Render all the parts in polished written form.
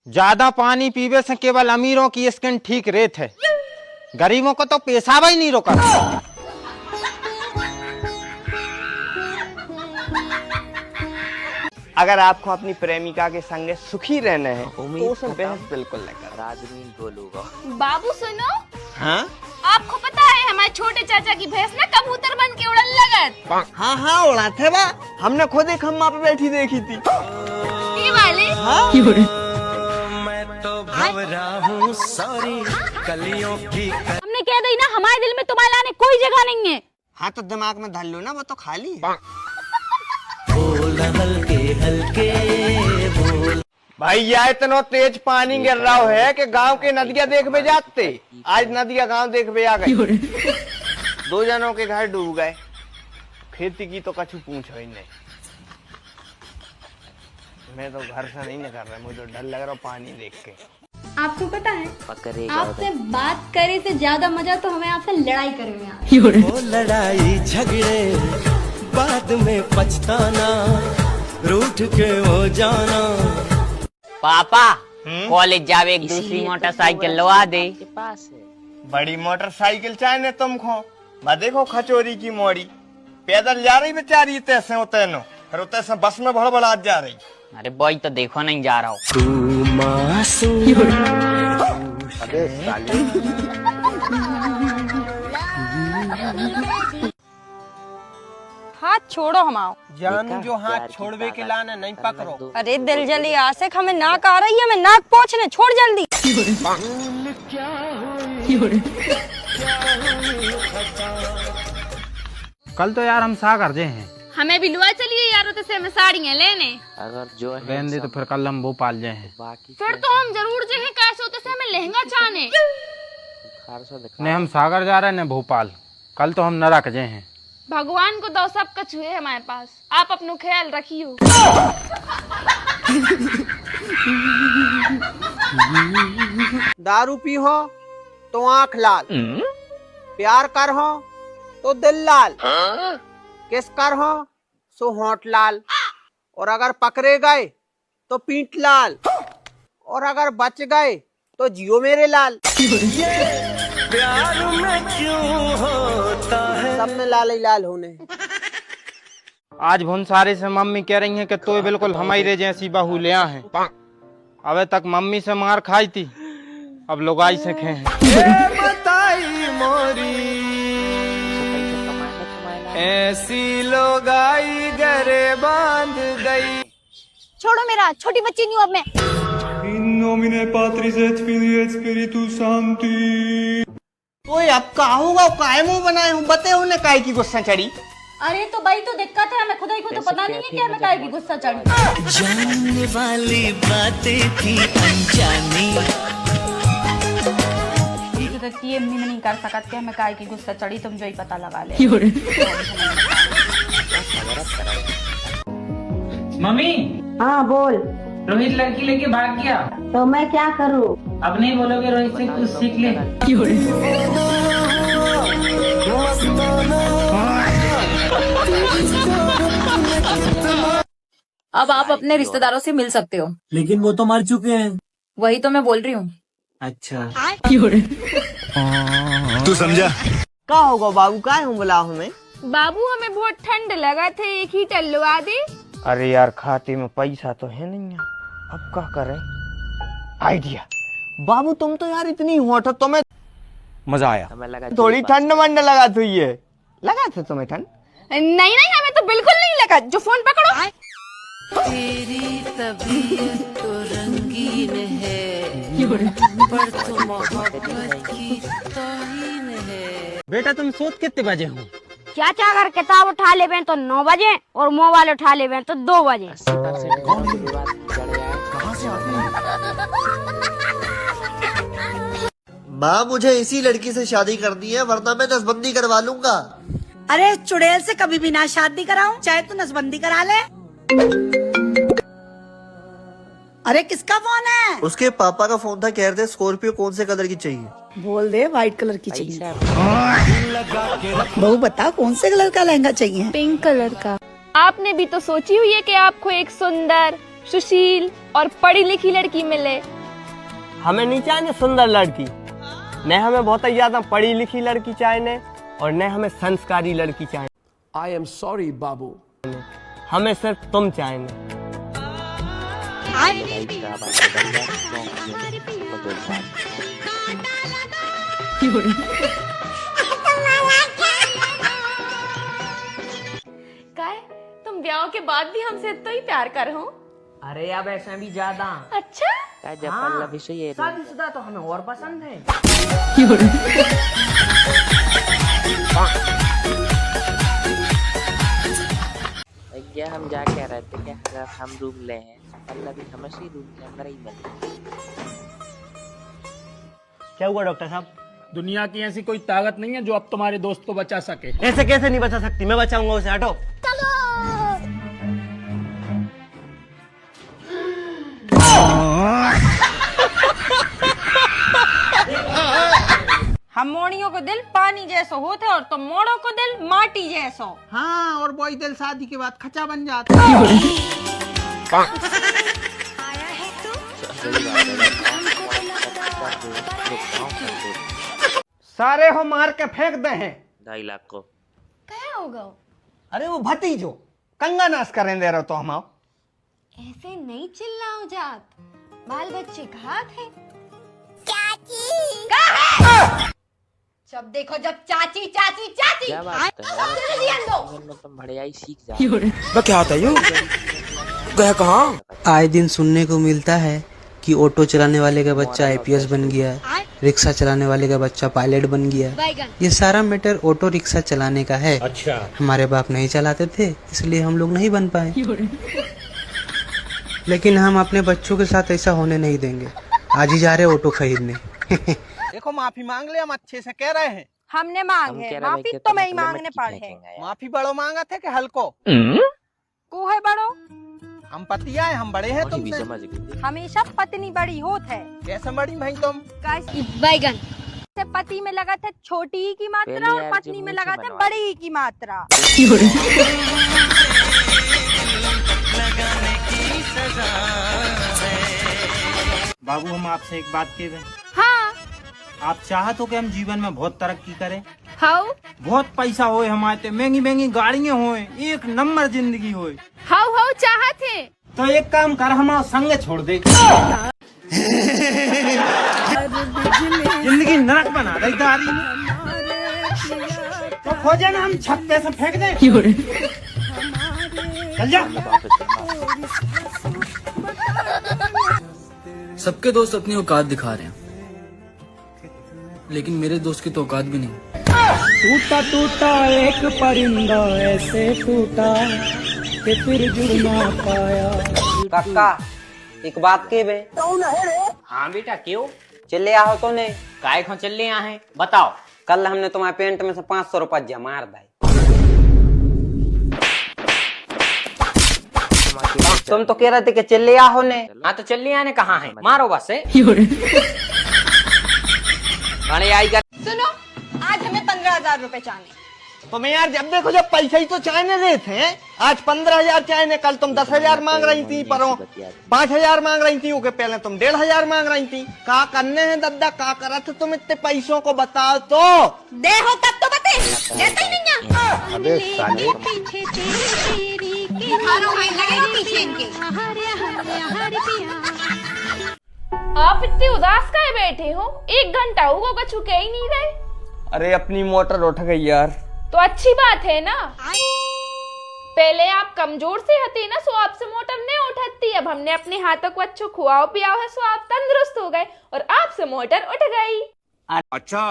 ज्यादा पानी पीवे से केवल अमीरों की स्किन ठीक रहती है, गरीबों को तो पेशाब ही नहीं रोका। अगर आपको अपनी प्रेमिका के संग सुखी रहना है तो उसे बहस बिल्कुल न कर। आदमी बोलूंगा। बाबू सुनो, हाँ आपको पता है हमारे छोटे चाचा की भैंस ना कबूतर बन के उड़न लगत। हाँ उड़ा थे बा, हमने खुद एक खम्मा पे बैठी देखी थी। ये वाले हाँ? मैं तो भंवरा हूँ सॉरी कलियों की। हमने कह दी ना, हमारे दिल में तुम्हारे लाने कोई जगह नहीं है। हाँ तो दिमाग में धर लो ना, वो तो खाली है। बोल हल्के हल्के बोल। भैया इतना तेज पानी गिर रहा है कि गांव के नदियां देखने जाते। आज नदियां गांव देखने आ गई। 2 जनों के घर डूब गए। खेती की तो कछु पूछो ही नहीं। मैं तो घर से नहीं निकल रहा, मुझे डर लग रहा पानी देख के। आपको पता है, पकड़ेगा आपसे बात करे से ज्यादा मजा तो हमें आपसे लड़ाई करे में आता है। वो लड़ाई झगड़े बाद में पछताना, रूठ के हो जाना। पापा कॉलेज जावे एक दूसरी मोटरसाइकिल लवा दे। पास है। बड़ी मोटरसाइकिल चाहे तुमको, मैं देखो खचोरी की मोड़ी पैदल जा रही बेचारी, तैसे होते नो फिर तैसे बस में भड़बड़ा जा रही। अरे बॉय तो देखो नहीं जा रहा हूँ। तू मासूम। अबे साले हाथ छोड़ो हमाओ। जानू जो हाथ छोड़वे के लाना नहीं पकड़ो। अरे दिल जली आशिक, हमें नाक आ रही है, मैं नाक पोंछने, छोड़ जल्दी। कल तो यार हम सागर जे हैं। हमें भी लुआ चलिए यारो, तो से हमें साड़ियाँ लेने। अगर जो है रहने दे तो फिर कल हम भोपाल जाए हैं। बाकी फिर तो हम जरूर जे हैं, कैसे होते से हमें लहंगा चाहने। ने हम सागर जा रहे हैं न भोपाल, कल तो हम नरक जे हैं। भगवान को दो, सब कछु है हमारे पास, आप अपनो ख्याल रखियो। दारू पी हो तो आंख लाल, प्यार कर हो तो दिल लाल, किस कर हो सो होंठ लाल, और अगर पकड़े गए तो पीठ लाल, और अगर बच गए तो जियो मेरे लाल। प्यार में क्यों होता है। सब में लाल ही लाल होने। आज भुनसारे से मम्मी कह रही है कि तो बिल्कुल हमारे जैसी बहू ले आए हैं। अबे तक मम्मी से मार खाई थी, अब लुगाई से खे हैं। बताई मोरी ऐसी लोगाई गरे बांध गई। छोड़ो मेरा, छोटी बच्ची नहीं हूँ अब मैं। In nomine Patris et Filii et Spiritus Sancti। ओए अब का होगा, काहे मुंह बनाए हूँ, बते होने काहे की गुस्सा चढ़ी। अरे तो भाई तो दिक्कत है, हमें खुदाई को तो पता नहीं है कि हमें काहे की गुस्सा चढ़ी। जानने वाली बातें थी अनजानी। ये नहीं कर सकते, हमें काहे की गुस्सा चढ़ी, तुम जो ही पता लगा ले। मम्मी। हाँ बोल। रोहित लड़की लेके भाग गया। तो मैं क्या करूँ? अब नहीं बोलोगे रोहित से कुछ सीख ले। अब आप अपने रिश्तेदारों से मिल सकते हो। लेकिन वो तो मर चुके हैं। वही तो मैं बोल रही हूँ। अच्छा तू समझा? का होगा बाबू, काहे हूँ बुला हमें। बाबू हमें बहुत ठंड लगा थे, एक ही टलवा दे। अरे यार खाते में पैसा तो है नहीं है, अब क्या करें। आइडिया बाबू, तुम तो यार इतनी होट हो, तुम्हें मजा आया। हमें लगा थोड़ी ठंड मंड लगा थी। ये लगा था तुम्हें ठंड? नहीं नहीं, हमें तो बिल्कुल नहीं लगा। जो फोन पकड़ो। तेरी तबीयत तो रंगीन है, पर तो मोहब्बत की तौहीन है। बेटा तुम सोच कितने बजे हो? चाचा अगर किताब उठा ले तो 9 बजे और मोबाइल उठा ले तो 2 बजे। माँ मुझे इसी लड़की से शादी करनी है, वरना मैं नसबंदी करवा लूंगा। अरे चुड़ैल से कभी भी ना शादी कराऊं, चाहे तू नसबंदी करा ले। अरे किसका फोन है? उसके पापा का फोन था, कह रहे थे स्कॉर्पियो कौन से कलर की चाहिए। बोल दे व्हाइट कलर की चाहिए। बहू बता कौन से कलर का लहंगा चाहिए? पिंक कलर का। आपने भी तो सोची हुई है कि आपको एक सुंदर, सुशील और पढ़ी लिखी लड़की मिले, हमें नहीं चाहिए सुंदर लड़की, न हमें बहुत ही ज्यादा पढ़ी लिखी लड़की चाहिए और न हमें संस्कारी लड़की चाहिए। आई एम सॉरी बाबू। हमें सिर्फ तुम चाहिए। काय तुम ब्याह के बाद भी हमसे तो ही प्यार कर हो? अरे अब ऐसा भी ज्यादा। अच्छा जब पल्लवी से ये शादीशुदा तो हमें और पसंद है। भैया हम जा कह रहे थे कि अगर हम रूम ले हैं पल्लवी हमें ही रूम के अंदर ही मिले। क्या हुआ डॉक्टर साहब? दुनिया की ऐसी कोई ताकत नहीं है जो अब तुम्हारे दोस्त को बचा सके। ऐसे कैसे नहीं बचा सकती? मैं बचाऊंगा उसे, हटो। हम मोड़ियों को दिल पानी जैसा होते और तुम मोड़ों को दिल माटी जैसा। हाँ, और वही दिल शादी के बाद खचा बन जाता है। सारे हो मार के फेंक दे हैं 2.5 लाख को। क्या होगा? अरे वो भतीजो कंगा नाश करें दे रहे हो तो हम। ऐसे नहीं चिल्लाओ जात, बाल बच्चे कहाँ थे? जब देखो जब चाची चाची चाची क्या बात है? तुम बढ़िया ही सीख जा। क्या होता है गया कहाँ? आए दिन सुनने को मिलता है कि ऑटो चलाने वाले का बच्चा आईपीएस बन गया है, रिक्शा चलाने वाले का बच्चा पायलट बन गया। ये सारा मैटर ऑटो रिक्शा चलाने का है। अच्छा। हमारे बाप नहीं चलाते थे इसलिए हम लोग नहीं बन पाए, लेकिन हम अपने बच्चों के साथ ऐसा होने नहीं देंगे। आज ही जा रहे ऑटो खरीदने। देखो माफी मांग ले, हम अच्छे से कह रहे हैं। हमने मांग है माफी तो मैं ही मांगने पड़े। माफी बड़ो मांगा थे कि हल्को? को है बड़ो? हम पतिया है, हम बड़े हैं तुमसे। हमेशा पत्नी बड़ी होत है। कैसे बड़ी भाई तुम? बैगन से पति में लगा था छोटी ही की मात्रा और पत्नी में लगा था बड़ी ही की मात्रा। बाबू हम आपसे एक बात कह रहे। हाँ आप चाहत हो कि हम जीवन में बहुत तरक्की करें, हाउ बहुत पैसा होए हमारे, महंगी महंगी गाड़ियां होए, एक नंबर जिंदगी होए, हाउ हाउ चाहत है तो एक काम कर हमारा संग छोड़ दे। जिंदगी नरक बना दे दारी तो खोजे ना, हम छत पे से फेंक दे। चल जा। सबके दोस्त अपनी औकात दिखा रहे हैं, लेकिन मेरे दोस्त की तो औकात भी नहीं। टूटा टूटा एक परिंदा ऐसे टूटा कि फिर जुड़ ना पाया। काका एक बात के बे। हाँ बेटा क्यों? चले आओ तो नहीं? काय खो चल रहे हैं बताओ। कल हमने तुम्हारे पेंट में से 500 रुपया जमा मार दिए। तुम तो कह रहे थे कि चले आओ ने। हाँ तो चल आने कहाँ है? मारो बस है। आई कर। सुनो आज हमें 15,000 रुपए चाहिए। तो मैं यार जब देखो जब पैसा ही तो चाहने रहे थे। आज 15,000 चाहने, कल तुम 10,000 मांग रही थी, पर 5,000 मांग रही थी, ओके पहले तुम 1,500 मांग रही थी। का करने हैं दद्दा, का करा था तुम इतने पैसों को बताओ तो। दे हो तब तो बते, देते ही नहीं आप इतने उदास काहे बैठे हो? 1 घंटा हुआ कछु कह ही नहीं रहे। अरे अपनी मोटर उठ गई यार। तो अच्छी बात है ना, पहले आप कमजोर से हते ना, सो आपसे मोटर नहीं उठती। अब हमने अपने हाथों को अच्छो खुआओ पियाओ है, सो आप तंदुरुस्त हो गए और आपसे मोटर उठ गई। अच्छा।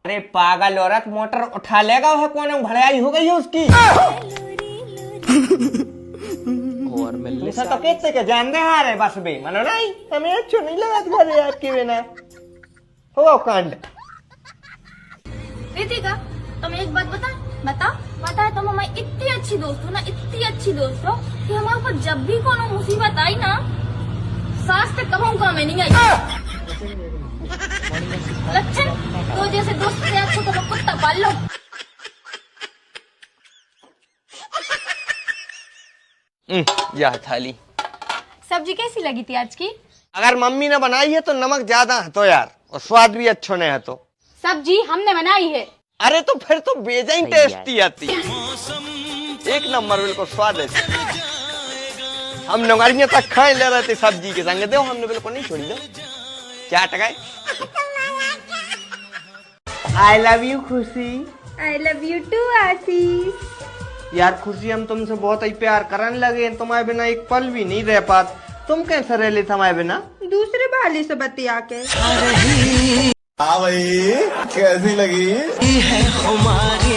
अरे पागल औरत, मोटर उठा लेगा वह कौन भड़ाई हो गई है उसकी। और मिलने से तो कहते के जान दे हारे बस बे मनो नहीं, हमें अच्छो नहीं लगा घरे आपके बिना हो कांड। रितिका तुम एक बात बता है तुम हमारी इतनी अच्छी दोस्त हो ना, इतनी अच्छी दोस्त हो कि हमारे ऊपर जब भी कोनो मुसीबत आई ना, सास तक कहूँ का मैं नहीं आई। लक्षण तो जैसे दोस्त से अच्छो तो कुत्ता पाल लो। या थाली सब्जी कैसी लगी थी आज की? अगर मम्मी ने बनाई है तो नमक ज्यादा है तो यार, और स्वाद भी अच्छा नहीं है तो। सब्जी हमने बनाई है। अरे तो फिर तो बेजा ही टेस्टी आती, एक नंबर बिल्कुल स्वादिष्ट। हम नौकरियां तक खाए ले रहे थे सब्जी के संग, दो हमने बिल्कुल नहीं छोड़ी। दो क्या टकाए। आई लव यू खुशी। आई लव यू टू आशीष। यार खुशी, हम तुमसे बहुत ही प्यार करने लगे, तुम्हारे बिना एक पल भी नहीं रह पाते। तुम कैसे रह लेते हमारे बिना? दूसरे वाले से बतिया के। हाँ भाई, कैसी लगी है हमारी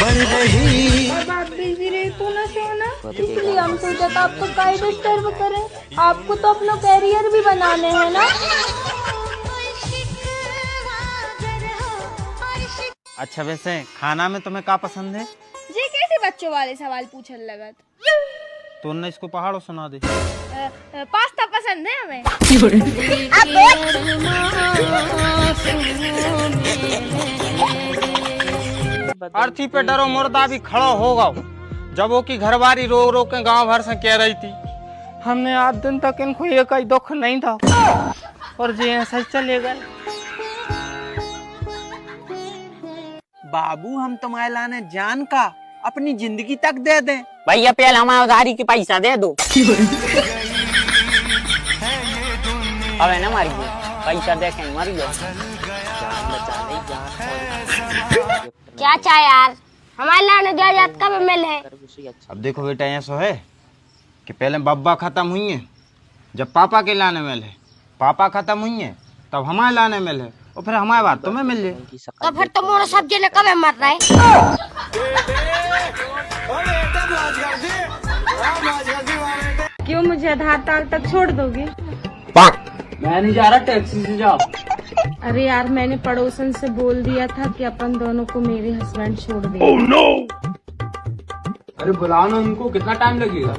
बढ़ रही। अब आप बिजी रहे तो ना सोना, इसलिए हम सोचा था आपको काहे डिस्टर्ब करें। आपको तो अपना कैरियर भी बनाने हैं ना। अच्छा वैसे खाना में तुम्हें क्या पसंद है? ये कैसे बच्चों वाले सवाल पूछने लगा? तुमने इसको पहाड़ों सुना दे। पास्ता पसंद है हमें। अर्थी पे डरो मुर्दा भी खड़ा होगा, जब वो की घरवारी रो रो के गांव भर से कह रही थी हमने आज दिन तक इनको एक ही दुख नहीं था, और जी ऐसा ही चले गए। बाबू, हम तुम्हारे लाने जान का अपनी जिंदगी तक दे दें। भैया पहले हमारे उधारी के पैसा दे दो। अबे ना मारी पैसा दे के मर गया। क्या चाहे यार, हमारे लाने दिया जात का मिल है। अब देखो बेटा, ऐसा है कि पहले बब्बा खत्म हुई है, जब पापा के लाने मिल है, पापा खत्म हुई है तब हमारे लाने मिल है, और फिर हमारे बात तुम्हें मिल जाए। तो फिर तुम और सब्जी ने कब मर रहे? क्यों मुझे आधार कार्ड तक छोड़ दोगे? मैं नहीं जा रहा, टैक्सी से जाओ। अरे यार, मैंने पड़ोसन से बोल दिया था कि अपन दोनों को मेरे हस्बैंड छोड़ दे। Oh, no! अरे बुलाओ ना उनको, कितना टाइम लगेगा?